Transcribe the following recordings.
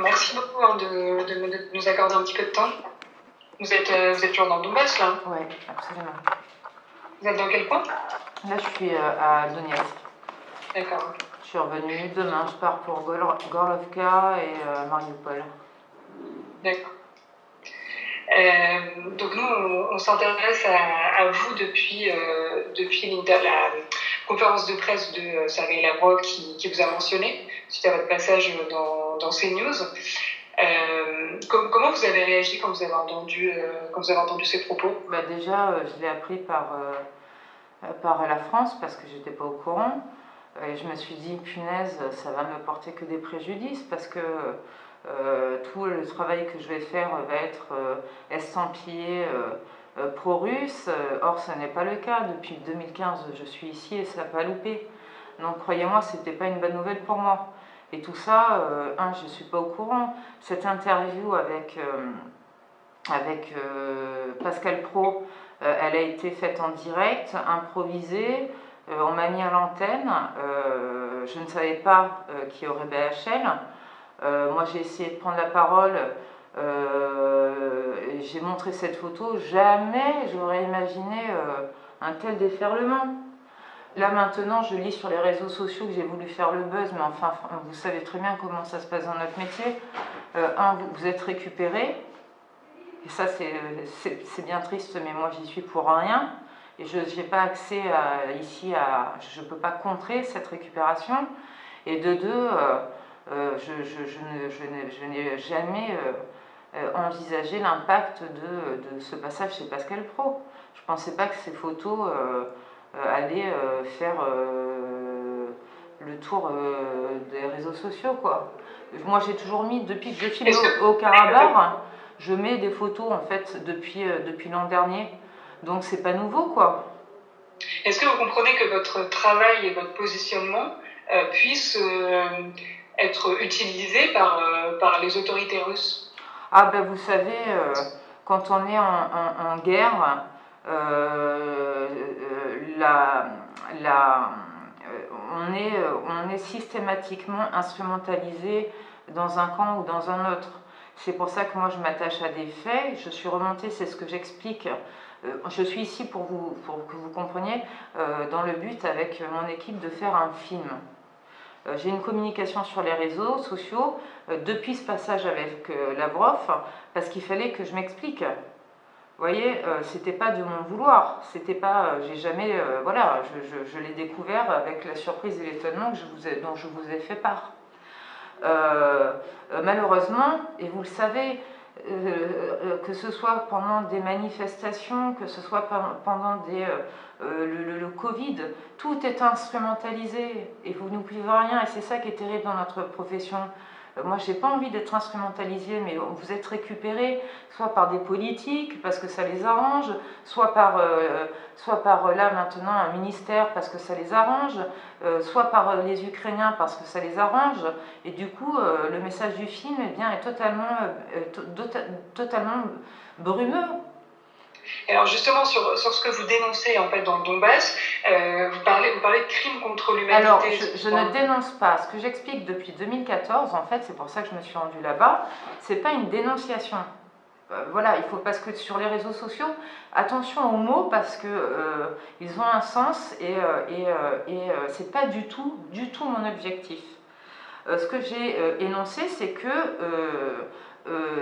merci beaucoup de nous accorder un petit peu de temps. Vous êtes toujours dans le Donbass, là? Oui, absolument. Vous êtes dans quel coin? Là, je suis à Donetsk. D'accord. Je suis revenue. Demain, je pars pour Gorlovka et Mariupol. D'accord. Donc nous, on s'intéresse à vous depuis la conférence de presse de Sergei Lavrov qui vous a mentionné suite à votre passage dans CNews. Comment vous avez réagi quand vous avez entendu ces propos? Déjà, je l'ai appris par la France parce que j'étais pas au courant. Et je me suis dit, punaise, ça va me porter que des préjudices parce que tout le travail que je vais faire va être estampillé pro-russe. Or, ce n'est pas le cas. Depuis 2015, je suis ici et ça n'a pas loupé. Donc, croyez-moi, c'était pas une bonne nouvelle pour moi. Et tout ça, je ne suis pas au courant. Cette interview avec Pascal Praud, elle a été faite en direct, improvisée. On m'a mis à l'antenne. Je ne savais pas qu'il y aurait BHL. Moi, j'ai essayé de prendre la parole. J'ai montré cette photo. Jamais j'aurais imaginé un tel déferlement. Là maintenant, je lis sur les réseaux sociaux que j'ai voulu faire le buzz, mais enfin, vous savez très bien comment ça se passe dans notre métier. Vous êtes récupéré, et ça c'est bien triste, mais moi j'y suis pour rien. Et je n'ai pas accès je ne peux pas contrer cette récupération. Et de deux, je n'ai jamais envisagé l'impact de ce passage chez Pascal Praud. Je ne pensais pas que ces photos allaient faire le tour des réseaux sociaux, quoi. Moi j'ai toujours mis, depuis que je filme au Karabakh, je mets des photos en fait depuis l'an dernier. Donc c'est pas nouveau, quoi. Est-ce que vous comprenez que votre travail et votre positionnement puissent être utilisés par les autorités russes? Ah ben vous savez, quand on est en guerre, on est systématiquement instrumentalisé dans un camp ou dans un autre. C'est pour ça que moi je m'attache à des faits. Je suis remontée, c'est ce que j'explique. Je suis ici pour que vous compreniez, dans le but avec mon équipe de faire un film. J'ai une communication sur les réseaux sociaux depuis ce passage avec Lavrov, parce qu'il fallait que je m'explique. Vous voyez, c'était pas de mon vouloir, c'était pas, j'ai jamais, voilà, je l'ai découvert avec la surprise et l'étonnement dont je vous ai fait part. Malheureusement, et vous le savez, que ce soit pendant des manifestations, que ce soit pendant le Covid, tout est instrumentalisé et vous n'oubliez rien, et c'est ça qui est terrible dans notre profession. Moi, j'ai pas envie d'être instrumentalisée, mais vous êtes récupérés soit par des politiques parce que ça les arrange, soit par là maintenant un ministère parce que ça les arrange, soit par les Ukrainiens parce que ça les arrange. Et du coup, le message du film est totalement brumeux. Alors justement, sur ce que vous dénoncez en fait dans le Donbass, vous parlez de crimes contre l'humanité. Alors, je ne dénonce pas. Ce que j'explique depuis 2014, en fait, c'est pour ça que je me suis rendue là-bas, c'est pas une dénonciation. Voilà, il faut, parce que sur les réseaux sociaux, attention aux mots parce que ils ont un sens et c'est pas du tout mon objectif. Ce que j'ai énoncé, c'est que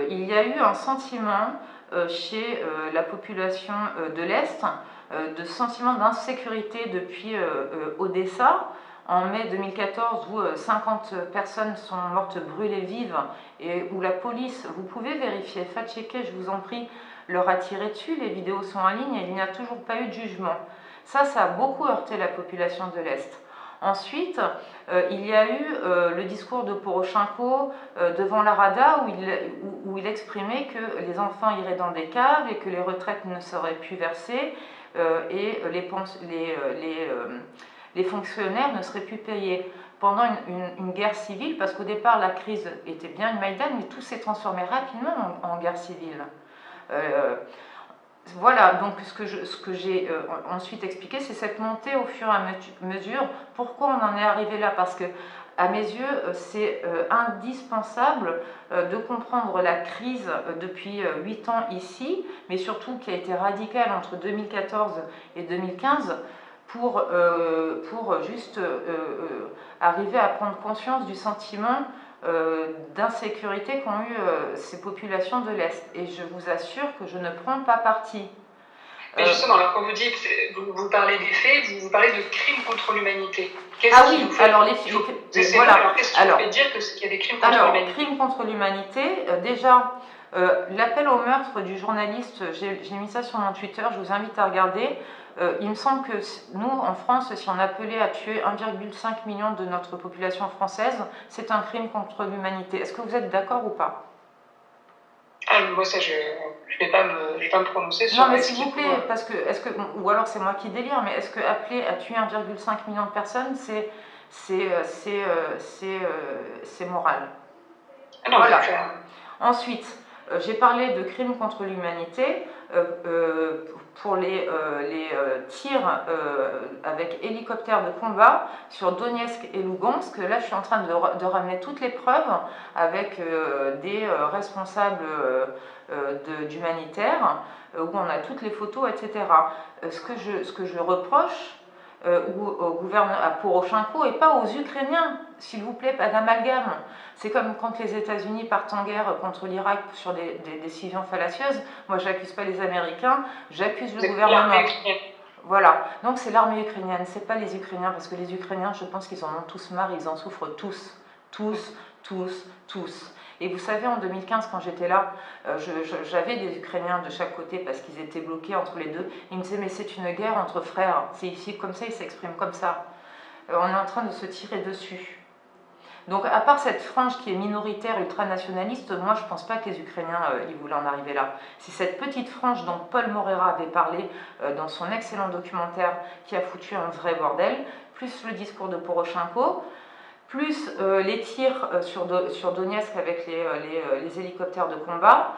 il y a eu un sentiment chez la population de l'Est, de sentiment d'insécurité depuis Odessa, en mai 2014, où 50 personnes sont mortes brûlées vives, et où la police, vous pouvez vérifier, fact-checker, je vous en prie, leur a tiré dessus, les vidéos sont en ligne, et il n'y a toujours pas eu de jugement. Ça a beaucoup heurté la population de l'Est. Ensuite, il y a eu le discours de Poroshenko devant la Rada où il exprimait que les enfants iraient dans des caves et que les retraites ne seraient plus versées et les fonctionnaires ne seraient plus payés. Pendant une guerre civile, parce qu'au départ la crise était bien une Maïdan, mais tout s'est transformé rapidement en guerre civile. Voilà, donc ce que j'ai ensuite expliqué, c'est cette montée au fur et à mesure. Pourquoi on en est arrivé là? Parce que À mes yeux, c'est indispensable de comprendre la crise depuis 8 ans ici, mais surtout qui a été radicale entre 2014 et 2015, pour juste arriver à prendre conscience du sentiment d'insécurité qu'ont eu ces populations de l'Est. Et je vous assure que je ne prends pas parti. Mais justement, alors quand vous dites, vous parlez des faits, vous parlez de crimes contre l'humanité. Ah oui, alors voilà. Qu'est-ce qui vous fait dire qu'il y a des crimes contre l'humanité? Alors, crimes contre l'humanité, déjà, l'appel au meurtre du journaliste, j'ai mis ça sur mon Twitter, je vous invite à regarder. Il me semble que nous, en France, si on appelait à tuer 1,5 million de notre population française, c'est un crime contre l'humanité. Est-ce que vous êtes d'accord ou pas? Ah, moi, ça, je ne vais pas me prononcer sur. Non, mais s'il vous plaît, parce que, ou alors c'est moi qui délire, mais est-ce que appeler à tuer 1,5 million de personnes, c'est moral? Non, voilà. Ensuite, j'ai parlé de crimes contre l'humanité pour les tirs avec hélicoptères de combat sur Donetsk et Lugansk. Là, je suis en train de ramener toutes les preuves avec des responsables d'humanitaires où on a toutes les photos, etc. Ce que je reproche au gouvernement, à Poroshenko et pas aux Ukrainiens, s'il vous plaît, pas d'amalgame. C'est comme quand les États-Unis partent en guerre contre l'Irak sur des décisions fallacieuses. Moi, j'accuse pas les Américains, j'accuse le gouvernement. Voilà, donc c'est l'armée ukrainienne, c'est pas les Ukrainiens, parce que les Ukrainiens, je pense qu'ils en ont tous marre, ils en souffrent tous, tous, tous, tous. Et vous savez, en 2015, quand j'étais là, j'avais des Ukrainiens de chaque côté parce qu'ils étaient bloqués entre les deux. Ils me disaient, mais c'est une guerre entre frères, c'est ici comme ça, ils s'expriment comme ça. On est en train de se tirer dessus. Donc, à part cette frange qui est minoritaire, ultranationaliste, moi, je ne pense pas que les Ukrainiens, ils voulaient en arriver là. C'est cette petite frange dont Paul Morera avait parlé dans son excellent documentaire qui a foutu un vrai bordel, plus le discours de Poroshenko, plus les tirs sur Donetsk avec les hélicoptères de combat,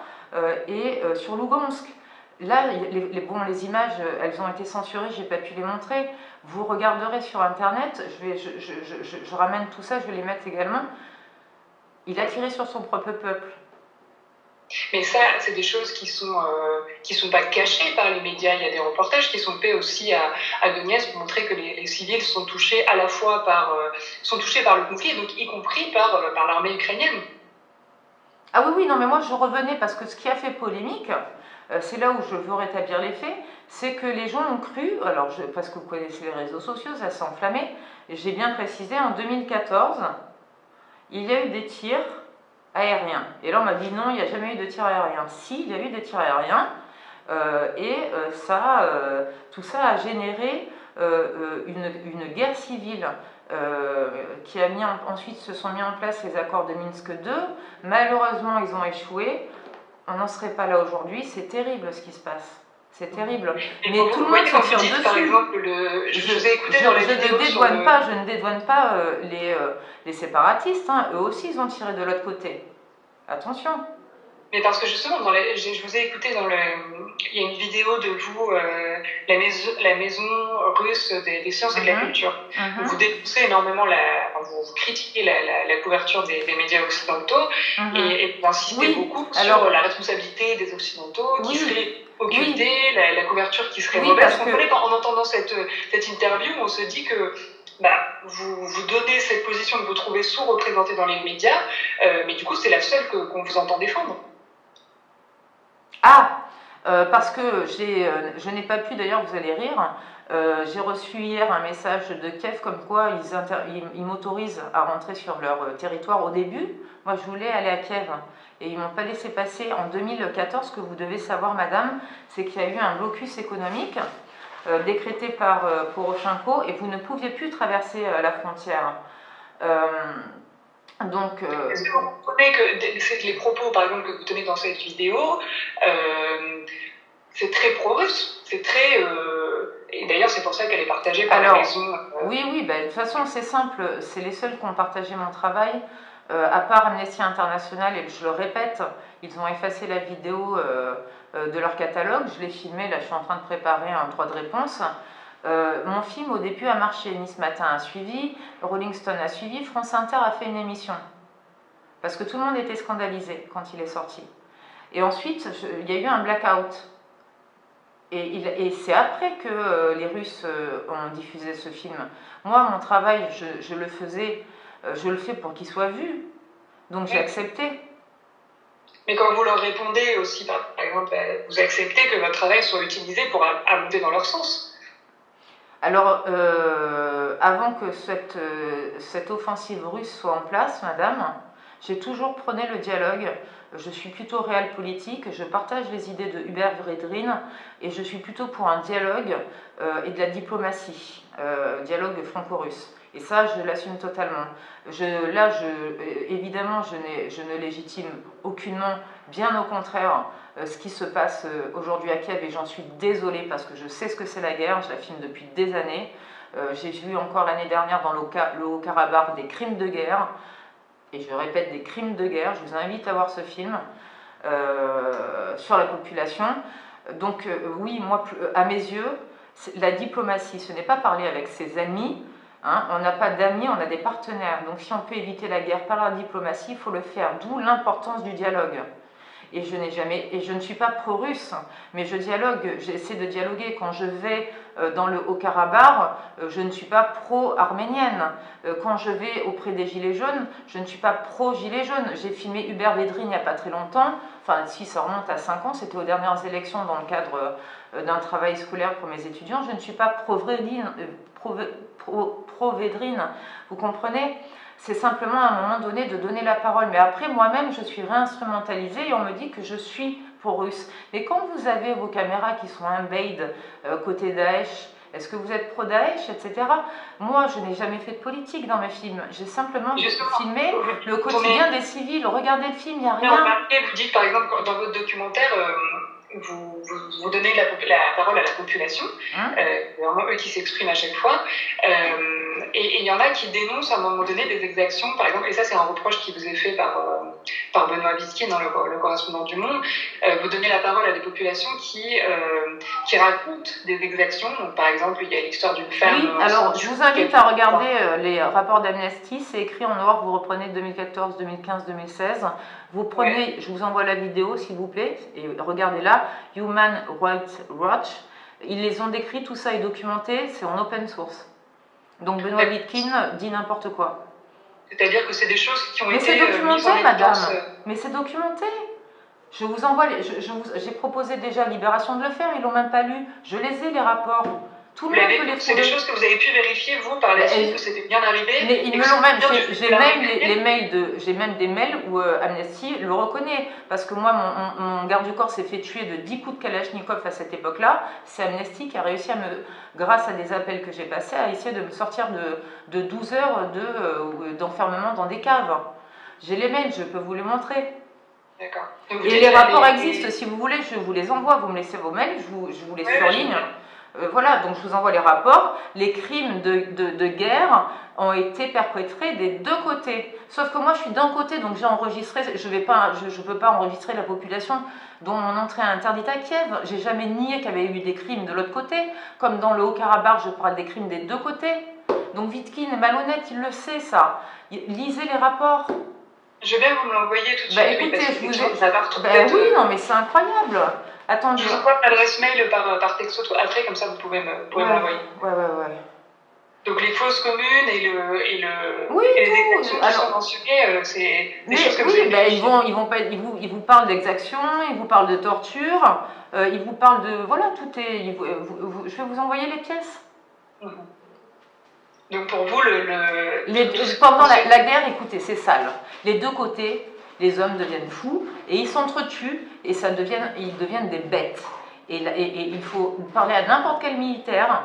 et sur Lugansk. Là, les images, elles ont été censurées, je n'ai pas pu les montrer. Vous regarderez sur Internet, je ramène tout ça, je vais les mettre également. Il a tiré sur son propre peuple. Mais ça, c'est des choses qui sont pas cachées par les médias. Il y a des reportages qui sont faits aussi à Donetsk pour montrer que les civils sont touchés à la fois par le conflit, donc y compris par l'armée ukrainienne. Ah oui, non, mais moi je revenais parce que ce qui a fait polémique, c'est là où je veux rétablir les faits, c'est que les gens ont cru, alors parce que vous connaissez les réseaux sociaux, ça s'est enflammé, j'ai bien précisé, en 2014, il y a eu des tirs aériens. Et là on m'a dit non, il n'y a jamais eu de tirs aériens. Si, il y a eu des tirs aériens, tout ça a généré une guerre civile. Qui a ensuite se sont mis en place les accords de Minsk II. Malheureusement, ils ont échoué. On n'en serait pas là aujourd'hui. C'est terrible ce qui se passe. C'est terrible. Mais tout le monde se tire dessus. Par exemple, je vous ai écouté dans les vidéos. Je ne dédouane pas les séparatistes. Hein. Eux aussi, ils ont tiré de l'autre côté. Attention. Mais parce que justement, je vous ai écouté il y a une vidéo de vous, la maison russe des sciences et de la culture, où vous dénoncez énormément, vous critiquez la couverture des médias occidentaux, et vous insistez beaucoup sur la responsabilité des Occidentaux qui seraient occultés, la couverture qui serait mauvaise. En entendant cette interview, on se dit que vous donnez cette position de vous trouver sous-représenté dans les médias, mais du coup, c'est la seule qu'on vous entend défendre. Parce que je n'ai pas pu, d'ailleurs vous allez rire, j'ai reçu hier un message de Kiev comme quoi ils m'autorisent à rentrer sur leur territoire au début. Moi je voulais aller à Kiev et ils ne m'ont pas laissé passer. En 2014, ce que vous devez savoir madame, c'est qu'il y a eu un blocus économique décrété par Poroshenko et vous ne pouviez plus traverser la frontière. Donc, est-ce que vous comprenez que les propos, par exemple, que vous tenez dans cette vidéo, c'est très pro-russe, c'est très... et d'ailleurs, c'est pour ça qu'elle est partagée par les raisons... Oui, de toute façon, c'est simple, c'est les seuls qui ont partagé mon travail, à part Amnesty International, et je le répète, ils ont effacé la vidéo de leur catalogue, je l'ai filmée, là je suis en train de préparer un droit de réponse. Mon film, au début, a marché. Nice Matin a suivi, Rolling Stone a suivi, France Inter a fait une émission. Parce que tout le monde était scandalisé quand il est sorti. Et ensuite, il y a eu un blackout. Et c'est après que les Russes ont diffusé ce film. Moi, mon travail, je le faisais, je le fais pour qu'il soit vu. Donc j'ai accepté. Mais quand vous leur répondez aussi, par exemple, vous acceptez que votre travail soit utilisé pour monter dans leur sens. Alors, avant que cette offensive russe soit en place, madame, j'ai toujours prôné le dialogue. Je suis plutôt réel politique, je partage les idées de Hubert Védrine et je suis plutôt pour un dialogue et de la diplomatie, dialogue franco-russe. Et ça, je l'assume totalement. Évidemment, je ne légitime aucunement, bien au contraire, ce qui se passe aujourd'hui à Kiev, et j'en suis désolée parce que je sais ce que c'est la guerre, je la filme depuis des années. J'ai vu encore l'année dernière dans le Haut-Karabakh des crimes de guerre, et je répète, des crimes de guerre. Je vous invite à voir ce film sur la population. Donc oui, moi, à mes yeux, la diplomatie, ce n'est pas parler avec ses amis. Hein, on n'a pas d'amis, on a des partenaires. Donc si on peut éviter la guerre par la diplomatie, il faut le faire. D'où l'importance du dialogue. Et je ne suis pas pro-russe, mais je dialogue, j'essaie de dialoguer. Quand je vais dans le Haut-Karabakh, je ne suis pas pro-arménienne. Quand je vais auprès des Gilets jaunes, je ne suis pas pro-Gilets jaunes. J'ai filmé Hubert Védrine il n'y a pas très longtemps, enfin si ça remonte à 5 ans, c'était aux dernières élections dans le cadre d'un travail scolaire pour mes étudiants. Je ne suis pas pro-Védrine, vous comprenez ? C'est simplement à un moment donné de donner la parole. Mais après, moi-même, je suis réinstrumentalisée et on me dit que je suis pro-russe. Mais quand vous avez vos caméras qui sont embed côté Daesh, est-ce que vous êtes pro-Daesh, etc. Moi, je n'ai jamais fait de politique dans mes films. J'ai simplement filmé le quotidien des civils. Regardez le film, il n'y a rien. Vous dites, par exemple, dans votre documentaire, vous donnez la parole à la population, vraiment eux qui s'expriment à chaque fois, et il y en a qui dénoncent à un moment donné des exactions, par exemple, et ça c'est un reproche qui vous est fait par Benoît Vitzky dans le correspondant du Monde. Vous donnez la parole à des populations qui racontent des exactions. Donc, par exemple, il y a l'histoire d'une femme. Oui, alors je vous invite à regarder les rapports d'Amnesty, c'est écrit en noir, vous reprenez 2014, 2015, 2016. Vous prenez, je vous envoie la vidéo s'il vous plaît, et regardez-la, Human Rights Watch. Ils les ont décrits, tout ça est documenté, c'est en open source. Donc Benoît Vitzky dit n'importe quoi. C'est-à-dire que c'est des choses qui ont été... Mais c'est documenté, madame. Mais c'est documenté. Je vous envoie, j'ai proposé déjà à Libération de le faire, ils l'ont même pas lu. Je les ai, les rapports. Tout le monde peut les trouver. C'est des choses que vous avez pu vérifier, vous, par la suite, que c'était bien arrivé. Mais ils me l'ont même, j'ai même des mails où Amnesty le reconnaît. Parce que moi, mon garde du corps s'est fait tuer de 10 coups de Kalachnikov à cette époque-là. C'est Amnesty qui a réussi grâce à des appels que j'ai passés, à essayer de me sortir de 12 heures d'enfermement dans des caves. J'ai les mails, je peux vous les montrer. D'accord. Et les rapports existent, si vous voulez, je vous les envoie, vous me laissez vos mails, je vous les surligne. Voilà, donc je vous envoie les rapports. Les crimes de guerre ont été perpétrés des deux côtés. Sauf que moi, je suis d'un côté, donc j'ai enregistré, je ne peux pas enregistrer la population dont mon entrée est interdite à Kiev. J'ai jamais nié qu'il y avait eu des crimes de l'autre côté. Comme dans le Haut-Karabakh, je parle des crimes des deux côtés. Donc Vitkine est malhonnête, il le sait, ça. Lisez les rapports. Je vais vous l'envoyer tout de suite. Écoutez, oui, non, mais c'est incroyable. Attendez. Je vous envoie l'adresse mail par texto après, comme ça vous pouvez m'envoyer. Ouais. Donc les fausses communes et oui, les exactions qui sont mentionnées, c'est des choses que vous avez ils vous parlent d'exactions, ils vous parlent de torture, ils vous parlent de... Voilà, tout est... je vais vous envoyer les pièces. Donc pour vous, pendant la guerre, écoutez, c'est sale. Les deux côtés, les hommes deviennent fous et ils s'entretuent et ils deviennent des bêtes. Et il faut parler à n'importe quel militaire.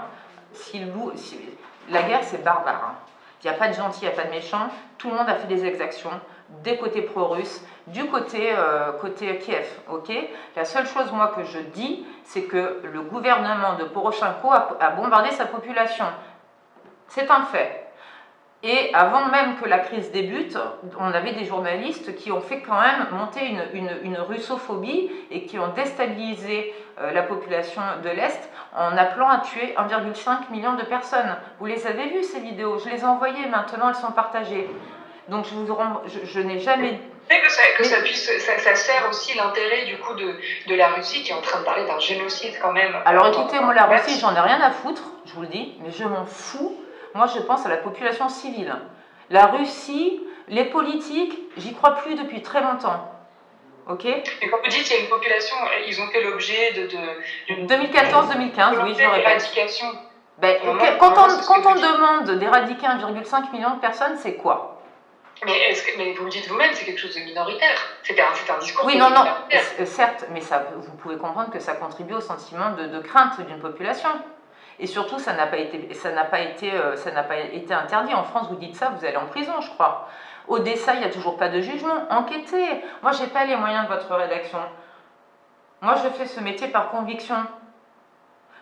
La guerre, c'est barbare. Hein. Il n'y a pas de gentil, il n'y a pas de méchant. Tout le monde a fait des exactions, des côtés pro-russes, du côté Kiev. Okay, la seule chose, moi, que je dis, c'est que le gouvernement de Poroshenko a bombardé sa population. C'est un fait. Et avant même que la crise débute, on avait des journalistes qui ont fait quand même monter une russophobie et qui ont déstabilisé la population de l'Est en appelant à tuer 1,5 million de personnes. Vous les avez vues ces vidéos, je les ai envoyées, maintenant elles sont partagées. Donc je n'ai jamais... Ça sert aussi l'intérêt du coup de la Russie qui est en train de parler d'un génocide quand même. Alors écoutez, moi la Russie j'en ai rien à foutre, je vous le dis, mais je m'en fous. Moi je pense à la population civile. La Russie, les politiques, j'y crois plus depuis très longtemps. Ok. Et quand vous dites qu'il y a une population, ils ont fait l'objet d'une 2014-2015, oui, je le répète. Ben, quand on demande d'éradiquer 1,5 million de personnes, c'est quoi? Mais vous le dites vous-même, c'est quelque chose de minoritaire. C'est un discours. Oui, non, certes, mais ça, vous pouvez comprendre que ça contribue au sentiment de crainte d'une population. Et surtout, ça n'a pas été interdit. En France, vous dites ça, vous allez en prison, je crois. Odessa, il n'y a toujours pas de jugement. Enquêtez. Moi, je n'ai pas les moyens de votre rédaction. Moi, je fais ce métier par conviction.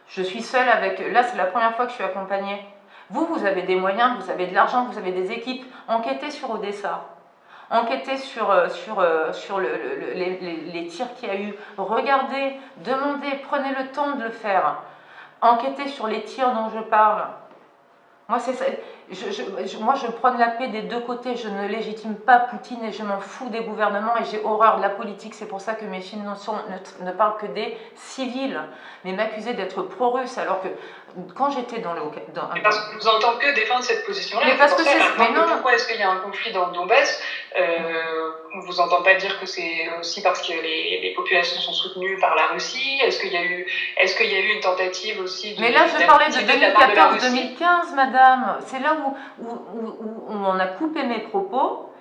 Je suis seule avec... Là, c'est la première fois que je suis accompagnée. Vous avez des moyens, vous avez de l'argent, vous avez des équipes. Enquêtez sur Odessa. Enquêtez sur les tirs qu'il y a eu. Regardez, demandez, prenez le temps de le faire. Enquêtez sur les tirs dont je parle. Moi, je prône la paix des deux côtés. Je ne légitime pas Poutine et je m'en fous des gouvernements et j'ai horreur de la politique. C'est pour ça que mes films ne parlent que des civils. Mais m'accuser d'être pro-russe alors que quand j'étais dans le... parce qu'on ne vous entend que défendre cette position-là. Mais parce que c'est... Mais non. Pourquoi est-ce qu'il y a un conflit dans le Donbass on ne vous entend pas dire que c'est aussi parce que les populations sont soutenues par la Russie. Est-ce qu'il y a eu une tentative aussi de... Mais là, je parlais de 2014-2015, madame. C'est là où on a coupé mes propos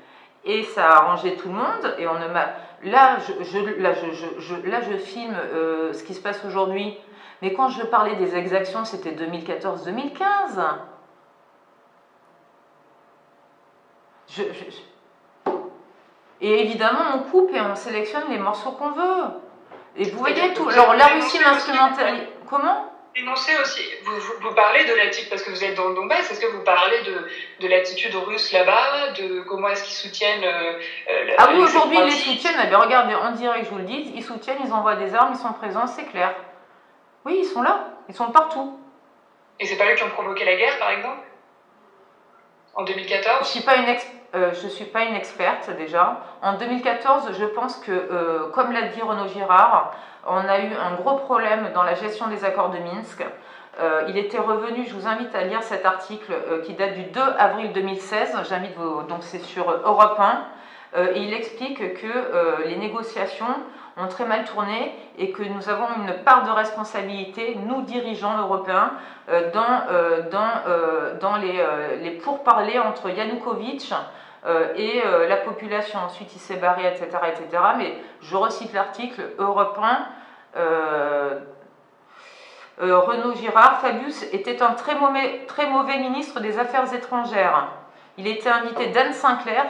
et ça a arrangé tout le monde. Et on ne m'a... Là, je filme ce qui se passe aujourd'hui. Mais quand je parlais des exactions, c'était 2014-2015. Et évidemment, on coupe et on sélectionne les morceaux qu'on veut. Et vous voyez tout. Alors, la Russie m'instrumentalise. Comment? Dénoncer aussi. Vous parlez de l'attitude, parce que vous êtes dans le Donbass, est-ce que vous parlez de l'attitude russe là-bas, de comment est-ce qu'ils soutiennent Ah oui, aujourd'hui, ils les soutiennent. Mais regardez, en direct, je vous le dis, ils soutiennent, ils envoient des armes, ils sont présents, c'est clair. Oui, ils sont là. Ils sont partout. Et c'est pas eux qui ont provoqué la guerre, par exemple? En 2014? Je ne suis pas une experte déjà. En 2014, je pense que, comme l'a dit Renaud Girard, on a eu un gros problème dans la gestion des accords de Minsk. Il était revenu, je vous invite à lire cet article qui date du 2 avril 2016, donc c'est sur Europe 1, et il explique que les négociations ont très mal tourné et que nous avons une part de responsabilité, nous dirigeants européens, dans les pourparlers entre Yanukovych et la population. Ensuite, il s'est barré, etc., etc. Mais je recite l'article Europe 1. Renaud Girard, Fabius était un très mauvais ministre des Affaires étrangères. Il était invité d'Anne Sinclair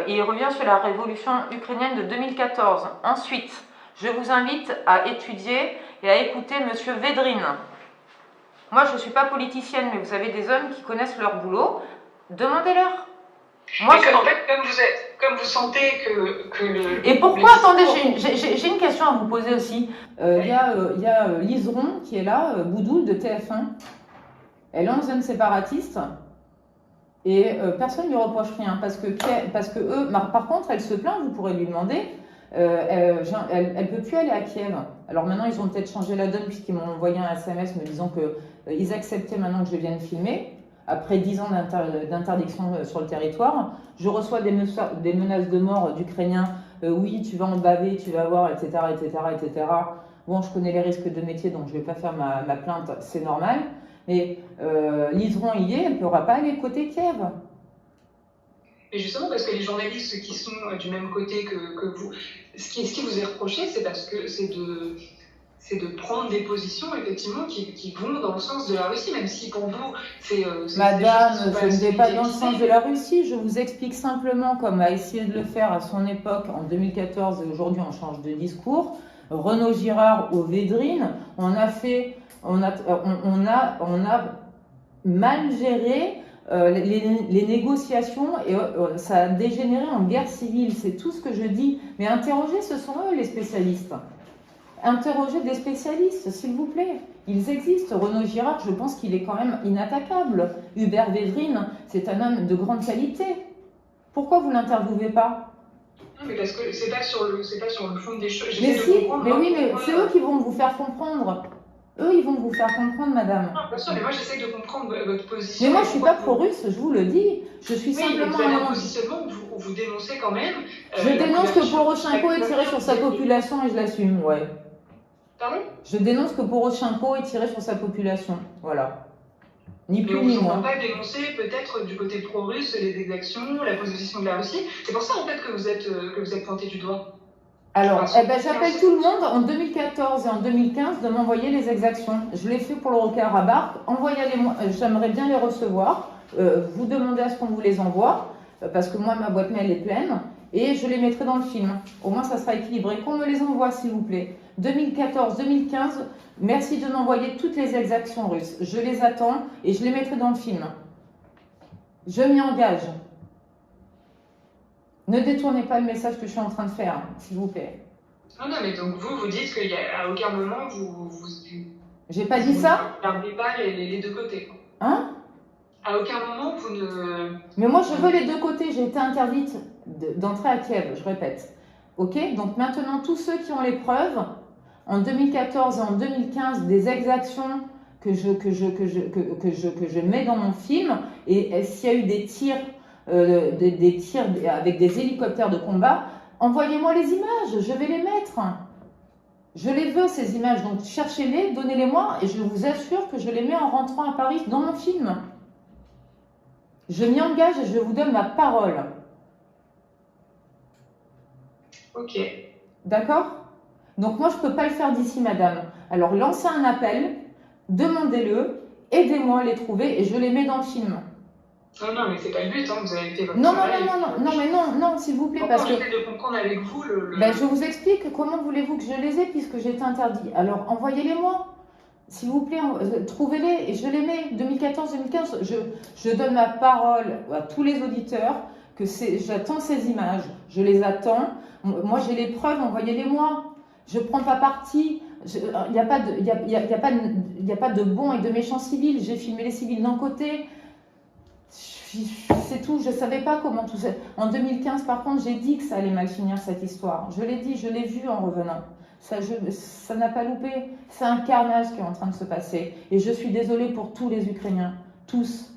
et il revient sur la révolution ukrainienne de 2014. Ensuite, je vous invite à étudier et à écouter M. Védrine. Moi, je ne suis pas politicienne, mais vous avez des hommes qui connaissent leur boulot. Demandez-leur. Moi, en fait, comme vous sentez que le... Et pourquoi, attendez, j'ai une question à vous poser aussi. Il y a Liseron qui est là, Boudoul de TF1. Elle lance une séparatiste et personne ne lui reproche rien parce que eux, par contre, elle se plaint, vous pourrez lui demander, elle ne peut plus aller à Kiev. Alors maintenant, ils ont peut-être changé la donne puisqu'ils m'ont envoyé un SMS me disant qu'ils acceptaient maintenant que je vienne filmer. Après 10 ans d'interdiction sur le territoire, je reçois des menaces de mort d'Ukrainiens. Oui, tu vas en baver, tu vas voir, etc., etc., etc. Bon, je connais les risques de métier, donc je ne vais pas faire ma plainte, c'est normal. Mais Liseron y est, elle ne pourra pas aller côté Kiev. Et justement, parce que les journalistes qui sont du même côté que vous, ce qui vous est reproché, c'est parce que c'est de prendre des positions, effectivement, qui vont dans le sens de la Russie, même si pour vous, c'est... Madame, je ne vais pas dans le sens de la Russie, je vous explique simplement, comme a essayé de le faire à son époque, en 2014, et aujourd'hui on change de discours, Renaud Girard au Védrine, on a mal géré les négociations, et ça a dégénéré en guerre civile, c'est tout ce que je dis. Mais interrogez, ce sont eux les spécialistes. Interrogez des spécialistes, s'il vous plaît. Ils existent. Renaud Girard, je pense qu'il est quand même inattaquable. Hubert Védrine, c'est un homme de grande qualité. Pourquoi vous ne l'interviewez pas? Non, mais parce que c'est pas sur le fond des choses. Mais si, mais oui, mais c'est eux qui vont vous faire comprendre. Eux, ils vont vous faire comprendre, madame. Non, bien sûr, mais moi, j'essaie de comprendre votre position. Mais moi, je ne suis pas pro-russe, je vous le dis. Je suis simplement... vous avez un positionnement où vous dénoncez quand même... je dénonce que Poroshenko ait tiré sur sa population et je l'assume, ouais. Pardon? Je dénonce que Poroshenko ait tiré sur sa population, voilà. Ni plus ni moins. On ne va pas dénoncer peut-être du côté pro-russe les exactions, la position de la Russie. C'est pour ça, en fait, que vous êtes pointé du doigt. Alors, j'appelle tout le monde en 2014 et en 2015 de m'envoyer les exactions. Je l'ai fait pour le Haut-Karabakh. Envoyez-les-moi, j'aimerais bien les recevoir. Vous demandez à ce qu'on vous les envoie, parce que moi, ma boîte mail est pleine, et je les mettrai dans le film. Au moins, ça sera équilibré. Qu'on me les envoie, s'il vous plaît. 2014, 2015, merci de m'envoyer toutes les exactions russes. Je les attends et je les mettrai dans le film. Je m'y engage. Ne détournez pas le message que je suis en train de faire, s'il vous plaît. Non, mais donc vous dites qu'à aucun moment vous j'ai pas dit ça? Vous ne regardez pas les deux côtés. Hein? À aucun moment vous ne... Mais moi je veux les deux côtés, j'ai été interdite d'entrer à Kiev, je répète. Ok? Donc maintenant tous ceux qui ont les preuves, en 2014 et en 2015, des exactions que je mets dans mon film, et s'il y a eu des tirs, des tirs avec des hélicoptères de combat, envoyez-moi les images, je vais les mettre. Je les veux, ces images, donc cherchez-les, donnez-les-moi, et je vous assure que je les mets en rentrant à Paris dans mon film. Je m'y engage et je vous donne ma parole. Ok. D'accord? Donc moi, je ne peux pas le faire d'ici, madame. Alors, lancez un appel, demandez-le, aidez-moi à les trouver, et je les mets dans le film. Non, mais c'est pas le but, hein, vous avez fait votre travail. Non, s'il vous plaît, parce que... j'essaie de comprendre avec vous je vous explique, comment voulez-vous que je les ai, puisque j'ai été interdit. Alors, envoyez-les-moi, s'il vous plaît, trouvez-les, et je les mets. 2014-2015, je donne ma parole à tous les auditeurs, que j'attends ces images, je les attends. Moi, j'ai les preuves, envoyez-les-moi. Je ne prends pas parti. Il n'y a pas de bons et de méchants civils. J'ai filmé les civils d'un côté. C'est tout. Je ne savais pas comment tout ça... En 2015, par contre, j'ai dit que ça allait mal finir, cette histoire. Je l'ai dit, je l'ai vu en revenant. Ça n'a pas loupé. C'est un carnage qui est en train de se passer. Et je suis désolée pour tous les Ukrainiens. Tous.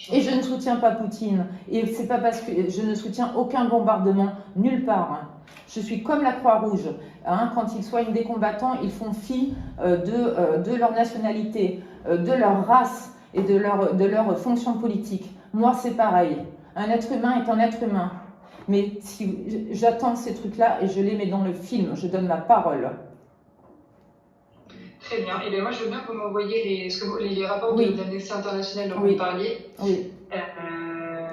Et je ne soutiens pas Poutine. Et c'est pas parce que je ne soutiens aucun bombardement, nulle part. Hein. Je suis comme la Croix-Rouge. Hein, quand ils soignent des combattants, ils font fi de leur nationalité, de leur race et de leur fonction politique. Moi, c'est pareil. Un être humain est un être humain. Mais si, j'attends ces trucs-là et je les mets dans le film. Je donne ma parole. Très bien. Et bien moi, je veux bien que vous m'envoyiez les rapports de l'Amnesty International dont vous parliez. Oui.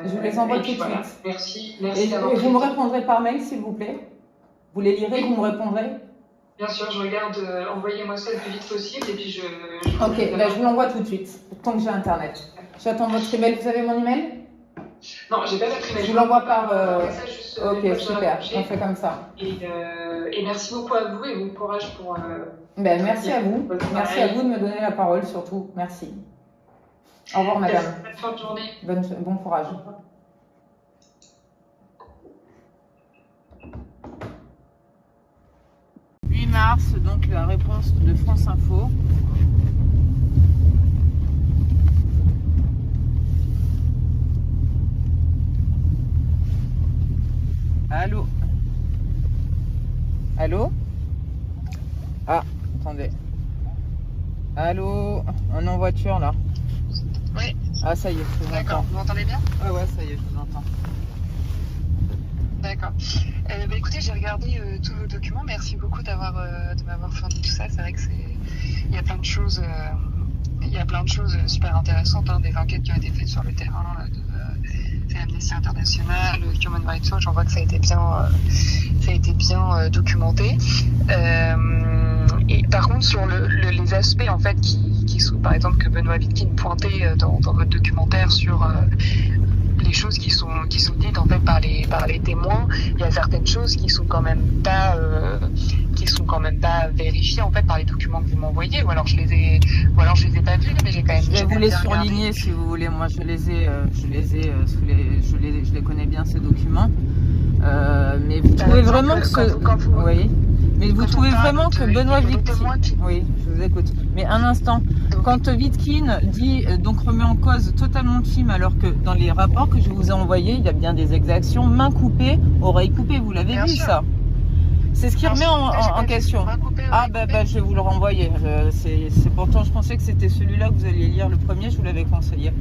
Je vous les envoie tout de suite. Merci et vous me répondrez par mail, s'il vous plaît. Vous les lirez, vous me répondrez. Bien sûr, je regarde. Envoyez-moi ça le plus vite possible et puis je je vous l'envoie tout de suite, tant que j'ai Internet. J'attends votre email. Vous avez mon email? Non, j'ai pas votre email. Je vous l'envoie par... ok, super, on fait comme ça. Et merci beaucoup à vous et bon courage pour... merci à vous. Merci à vous de me donner la parole, surtout. Merci. Au revoir, madame. Bonne fin de journée. Bon courage. 8 mars, donc la réponse de France Info. Allô? Allô? Ah, attendez. Allô? On est en voiture là. Oui. Ah, ça y est, je vous entends. D'accord, vous m'entendez bien? Ouais, ça y est, je vous entends. D'accord. Écoutez, j'ai regardé tous vos documents. Merci beaucoup de m'avoir fourni tout ça. C'est vrai que il y a plein de choses. Il y a plein de choses super intéressantes, hein, des enquêtes qui ont été faites sur le terrain de Amnesty International, Human Rights Watch. On voit que ça a été bien documenté. Et par contre, sur les aspects en fait qui sont, par exemple, que Benoît Wittgen pointait dans votre documentaire sur les choses qui sont dites en fait par les témoins, il y a certaines choses qui sont quand même pas vérifiées en fait par les documents que vous m'envoyez, ou alors je les ai pas vus, mais j'ai quand même. Je vais vous les surligner si vous voulez. Moi, je les connais bien ces documents. Mais vous trouvez vraiment que oui. Mais vous trouvez vraiment que Benoît Wittgen... Oui, je vous écoute. Mais un instant, quand Wittgen dit, donc remet en cause totalement le film, alors que dans les rapports que je vous ai envoyés, il y a bien des exactions, main coupée, oreille coupée, vous l'avez vu ça? C'est ce qui remet en question. Ah je vais vous le renvoyer. C'est pourtant, je pensais que c'était celui-là que vous alliez lire le premier, je vous l'avais conseillé.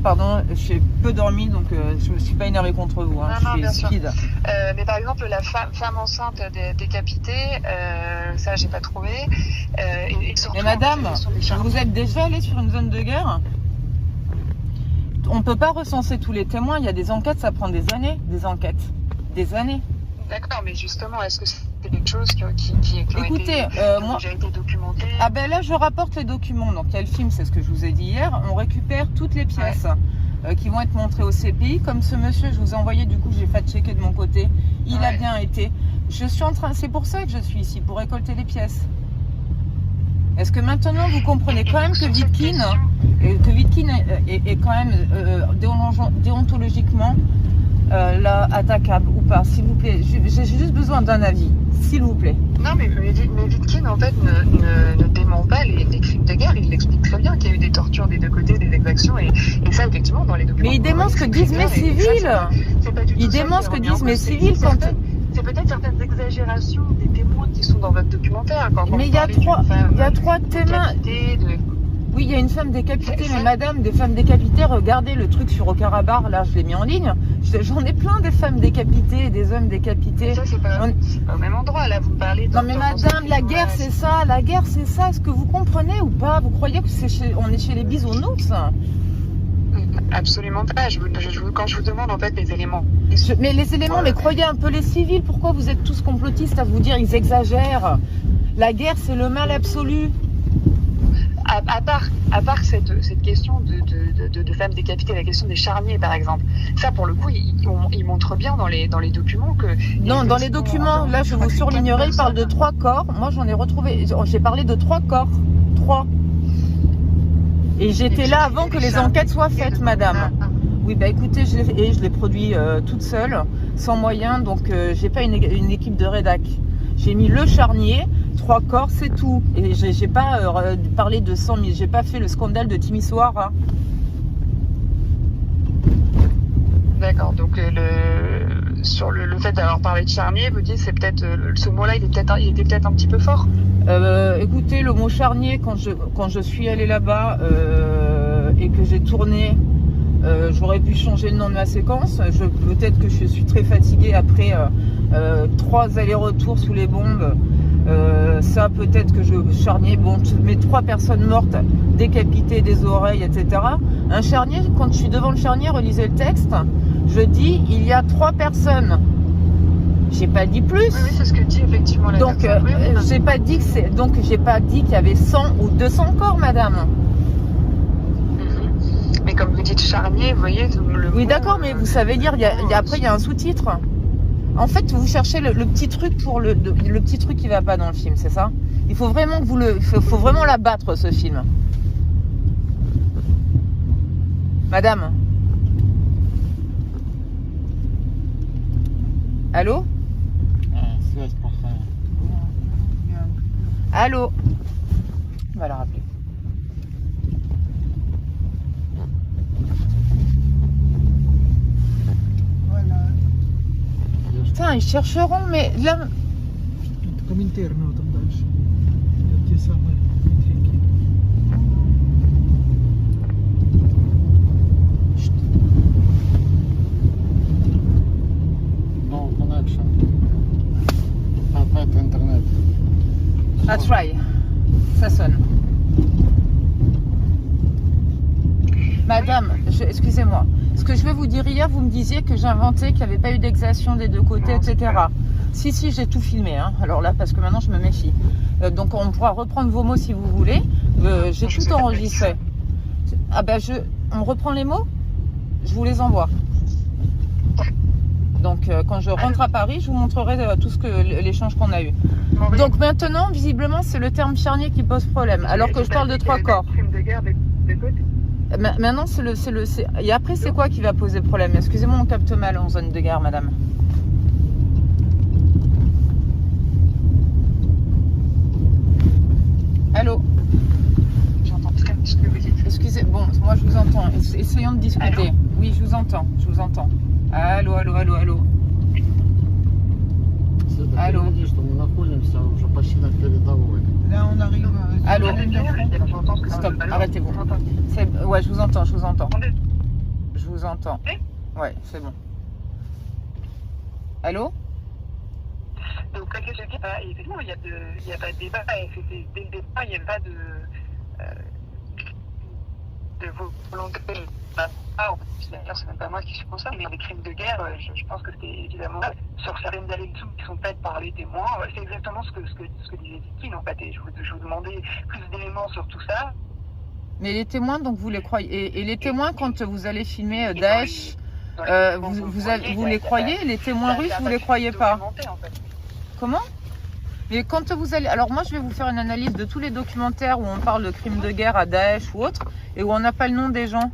Pardon, j'ai peu dormi, donc je me suis pas énervée contre vous. Hein, je suis speed. Mais par exemple, la femme enceinte décapitée, ça j'ai pas trouvé. Mais madame, vous êtes déjà allée sur une zone de guerre? On peut pas recenser tous les témoins, il y a des enquêtes, ça prend des années, des années. D'accord, mais justement, est-ce que c'est quelque chose qui ont déjà été documentées? Ah ben là, je rapporte les documents. Donc il y a le film, c'est ce que je vous ai dit hier. On récupère toutes les pièces qui vont être montrées au CPI. Comme ce monsieur, je vous ai envoyé, du coup, j'ai fact-checké de mon côté. Il a bien été. Je suis en train. C'est pour ça que je suis ici, pour récolter les pièces. Est-ce que maintenant vous comprenez quand même que Wittgen est quand même déontologiquement là, attaquable ou pas, s'il vous plaît? J'ai juste besoin d'un avis, s'il vous plaît. Non, mais Wittgen, en fait, ne dément pas les crimes de guerre. Il l'explique très bien qu'il y a eu des tortures des deux côtés, des exactions, et ça, effectivement, dans les documents. Mais il dément ce que disent mes civils. Il dément ce que disent mes civils quand... C'est peut-être certaines exagérations des témoins qui sont dans votre documentaire. Mais il y a trois témoins. Oui, il y a une femme décapitée, mais madame, des femmes décapitées, regardez le truc sur Au-Karabakh, là, je l'ai mis en ligne. J'en ai plein des femmes décapitées, des hommes décapités. Ça, c'est pas au même endroit, là, vous me parlez... Non, mais madame, la guerre, c'est ça, est-ce que vous comprenez ou pas? Vous croyez que on est chez les bisounours? Absolument pas, quand je vous demande, en fait, les éléments... Mais les éléments, mais croyez un peu les civils, pourquoi vous êtes tous complotistes à vous dire, ils exagèrent? La guerre, c'est le mal absolu. À part cette question de femmes décapitées, la question des charniers par exemple, ça pour le coup il montre bien dans les documents que... Non, dans les documents, là je vous surlignerai, il parle de 3 corps, moi j'en ai retrouvé, j'ai parlé de 3 corps, 3. Et j'étais là avant que les enquêtes soient faites, madame. Oui, bah écoutez, je l'ai produit toute seule, sans moyens, donc j'ai pas une équipe de rédac. J'ai mis le charnier, 3 corps, c'est tout. Et j'ai pas parlé de 100 000, j'ai pas fait le scandale de Timisoara. D'accord, donc sur le fait d'avoir parlé de charnier, vous dites c'est peut-être ce mot-là, il était peut-être un petit peu fort. Écoutez, le mot charnier, quand je suis allée là-bas et que j'ai tourné, j'aurais pu changer le nom de ma séquence. Peut-être que je suis très fatiguée après 3 allers-retours sous les bombes. Ça, peut-être que charnier, bon, mes 3 personnes mortes, décapitées des oreilles, etc. Un charnier, quand je suis devant le charnier, relisez le texte, je dis il y a 3 personnes. J'ai pas dit plus. Oui, c'est ce que dit effectivement la donc, j'ai pas dit qu'il y avait 100 ou 200 corps, madame. Mais comme vous dites charnier, vous voyez le oui, d'accord, mais vous savez lire, après il y a un sous-titre. En fait, vous cherchez le petit truc pour le petit truc qui va pas dans le film, c'est ça? Il faut vraiment que faut vraiment l'abattre, ce film. Madame? Allô? Allô? On va la rappeler. Putain, ils chercheront, mais là... No connection. Pas internet. Ah, try. Ça sonne. Madame, excusez-moi. Ce que je vais vous dire, hier, vous me disiez que j'inventais qu'il n'y avait pas eu d'exaction des deux côtés, etc. Si, j'ai tout filmé. Hein. Alors là, parce que maintenant, je me méfie. Donc, on pourra reprendre vos mots si vous voulez. J'ai tout enregistré. Ah ben, on reprend les mots? Je vous les envoie. Donc, quand je rentre à Paris, je vous montrerai tout l'échange qu'on a eu. Donc, maintenant, visiblement, c'est le terme charnier qui pose problème. Alors que je parle de 3 corps. Maintenant, et après, c'est quoi qui va poser problème? Excusez-moi, on capte mal en zone de guerre, madame. Allô? J'entends très bien ce que vous dites. Excusez, bon, moi je vous entends. Essayons de discuter. Allô? Oui, je vous entends. Allô? Allô? Là, on arrive. Allô? Stop, arrêtez-vous. Ouais, je vous entends. Je vous entends. Ouais, c'est bon. Allô? Donc, comme je dis, effectivement, il n'y a pas de débat. Et dès le départ, il n'y a pas de volonté. D'ailleurs, c'est même pas moi qui suis pour ça, mais des crimes de guerre, je pense que c'était évidemment sur certaines allégations qui sont faites par les témoins. C'est exactement ce que disait Vicky, en fait. Et je vous demandais plus d'éléments sur tout ça. Mais les témoins, donc vous les croyez? Et les témoins, quand vous allez filmer Daesh, vous les croyez? Les témoins russes, vous les croyez pas? Comment? Mais quand vous allez... Alors moi, je vais vous faire une analyse de tous les documentaires où on parle de crimes de guerre à Daesh ou autre, et où on n'a pas le nom des gens.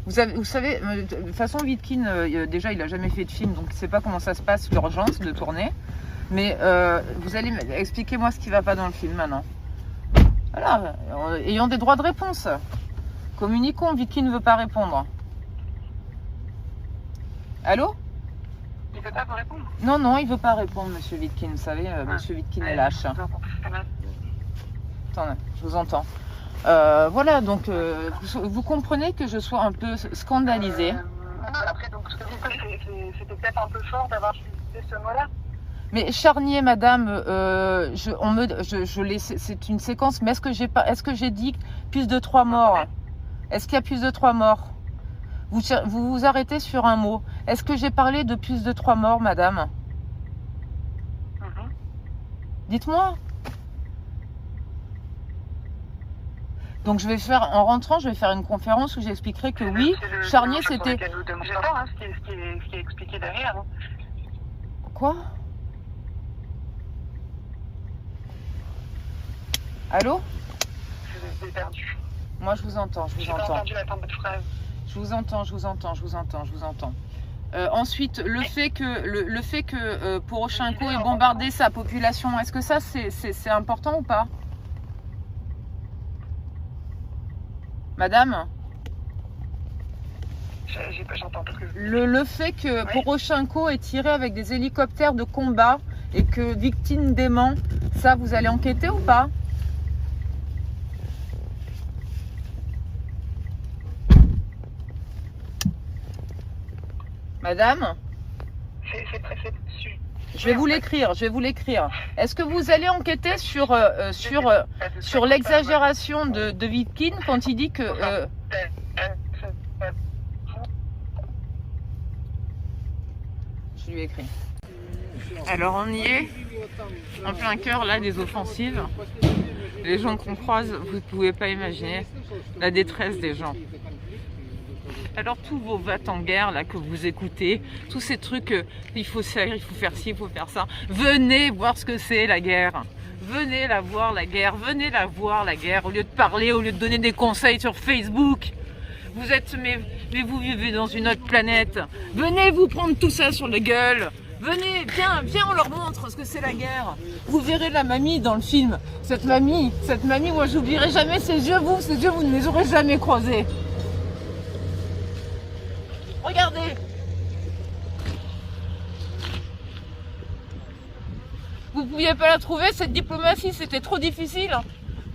Vous savez, de toute façon, Vitkin, déjà, il n'a jamais fait de film, donc il ne sait pas comment ça se passe, l'urgence de tourner. Mais vous allez expliquer-moi ce qui ne va pas dans le film maintenant. Voilà, ayons des droits de réponse. Communiquons, Vitkin ne veut pas répondre. Allô? Il ne veut pas vous répondre? Non, il ne veut pas répondre, monsieur Vitkin. Vous savez, monsieur Vitkin est lâche. Attendez, je vous entends. Voilà, donc vous comprenez que je sois un peu scandalisée. Après, donc, c'était peut-être un peu fort d'avoir utilisé ce mot-là. Mais charnier, madame, c'est une séquence, mais est-ce que j'ai dit plus de 3 morts? Est-ce qu'il y a plus de 3 morts? Vous vous arrêtez sur un mot. Est-ce que j'ai parlé de plus de 3 morts, madame? Dites-moi. Donc en rentrant, je vais faire une conférence où j'expliquerai que oui, charnier c'était... Ce qui est expliqué derrière. Quoi? Allô? Je vous ai perdu. Moi je vous entends, J'ai pas entendu la fin de votre phrase. Je vous entends. Ensuite, le fait que Poroshenko ait bombardé sa population, est-ce que ça c'est important ou pas? Madame? J'entends plus. Le fait que Poroshenko ait tiré avec des hélicoptères de combat et que Victime dément, ça vous allez enquêter ou pas? Madame? Je vais vous l'écrire. Est-ce que vous allez enquêter sur l'exagération de Vitkin quand il dit que... Je lui écris. Alors on y est, en plein cœur là des offensives. Les gens qu'on croise, vous ne pouvez pas imaginer la détresse des gens. Alors tous vos va-t-en-guerre là que vous écoutez, tous ces trucs, il faut faire ci, il faut faire ça. Venez voir ce que c'est la guerre. Venez la voir la guerre. Au lieu de parler, au lieu de donner des conseils sur Facebook. Vous êtes, mais vous vivez dans une autre planète. Venez vous prendre tout ça sur la gueule. Venez, viens, on leur montre ce que c'est la guerre. Vous verrez la mamie dans le film. Cette mamie, moi j'oublierai jamais ses yeux, vous ne les aurez jamais croisés. Regardez. Vous pouviez pas la trouver, cette diplomatie, c'était trop difficile.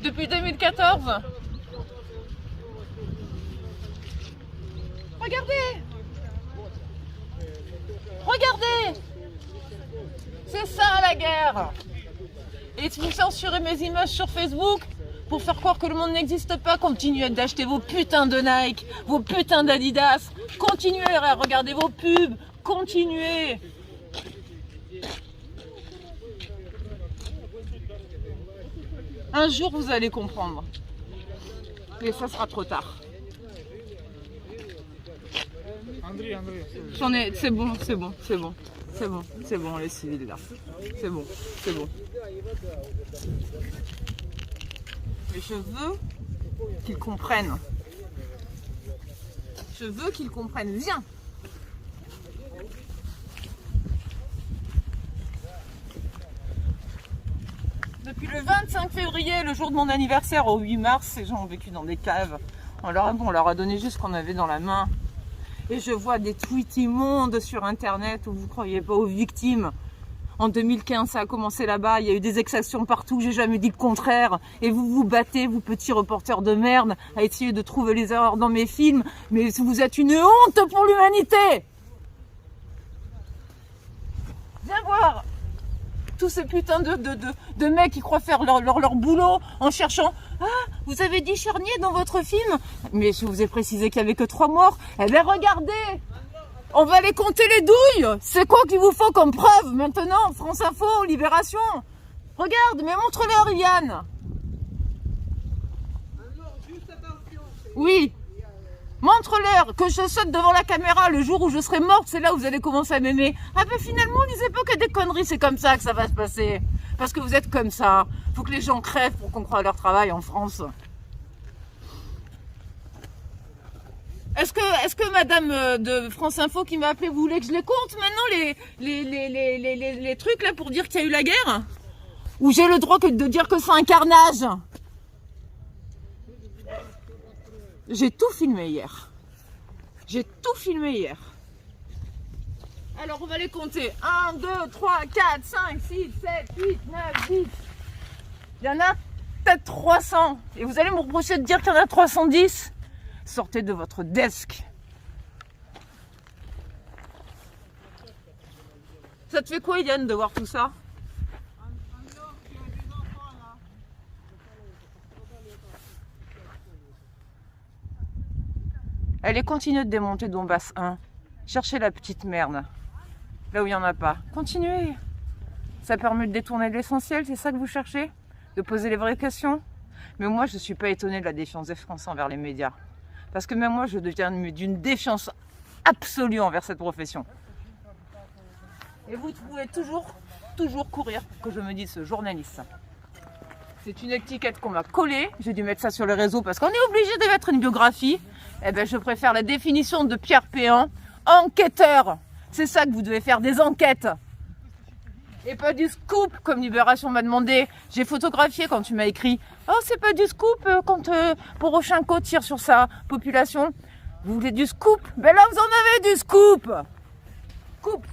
Depuis 2014. Regardez. C'est ça la guerre. Et si vous censurez mes images sur Facebook pour faire croire que le monde n'existe pas, continuez d'acheter vos putains de Nike, vos putains d'Adidas, continuez à regarder vos pubs, continuez. Un jour, vous allez comprendre. Et ça sera trop tard. J'en ai... C'est bon, c'est bon, c'est bon. C'est bon, c'est bon, les civils là. C'est bon, c'est bon. Mais je veux qu'ils comprennent. Je veux qu'ils comprennent. Viens. Depuis le 25 février, le jour de mon anniversaire, au 8 mars, ces gens ont vécu dans des caves. On leur a donné juste ce qu'on avait dans la main. Et je vois des tweets immondes sur internet où vous ne croyez pas aux victimes. En 2015, ça a commencé là-bas, il y a eu des exactions partout, j'ai jamais dit le contraire. Et vous vous battez, vous petits reporters de merde, à essayer de trouver les erreurs dans mes films. Mais vous êtes une honte pour l'humanité. Viens voir tous ces putains de mecs qui croient faire leur boulot en cherchant « Ah, vous avez dit charnier dans votre film ?» Mais je vous ai précisé qu'il n'y avait que 3 morts. Eh bien regardez, on va les compter les douilles. C'est quoi qu'il vous faut comme preuve maintenant? France Info, Libération. Regarde, mais montre-leur, Yann. Oui. Montre-leur que je saute devant la caméra le jour où je serai morte, c'est là où vous allez commencer à m'aimer. Ah ben finalement, on disait pas que des conneries, c'est comme ça que ça va se passer. Parce que vous êtes comme ça. Faut que les gens crèvent pour qu'on croie à leur travail en France. Est-ce que madame de France Info qui m'a appelé, vous voulez que je les compte maintenant les trucs là pour dire qu'il y a eu la guerre? Ou j'ai le droit de dire que c'est un carnage? J'ai tout filmé hier. J'ai tout filmé hier. Alors on va les compter. 1, 2, 3, 4, 5, 6, 7, 8, 9, 10. Il y en a peut-être 300. Et vous allez me reprocher de dire qu'il y en a 310? Sortez de votre desk. Ça te fait quoi, Yann, de voir tout ça? Allez, continuez de démonter Donbass 1. Cherchez la petite merde. Là où il n'y en a pas. Continuez. Ça permet de détourner l'essentiel, c'est ça que vous cherchez? De poser les vraies questions? Mais moi, je ne suis pas étonnée de la défiance des Français envers les médias. Parce que même moi, je deviens d'une défiance absolue envers cette profession. Et vous pouvez toujours courir pour que je me dise journaliste. C'est une étiquette qu'on m'a collée. J'ai dû mettre ça sur les réseaux parce qu'on est obligé de mettre une biographie. Eh bien, je préfère la définition de Pierre Péan. Enquêteur. C'est ça que vous devez faire, des enquêtes. Et pas du scoop, comme Libération m'a demandé. J'ai photographié quand tu m'as écrit « Oh, c'est pas du scoop quand Poroshenko tire sur sa population. Vous voulez du scoop? Ben là, vous en avez du scoop. Coupe.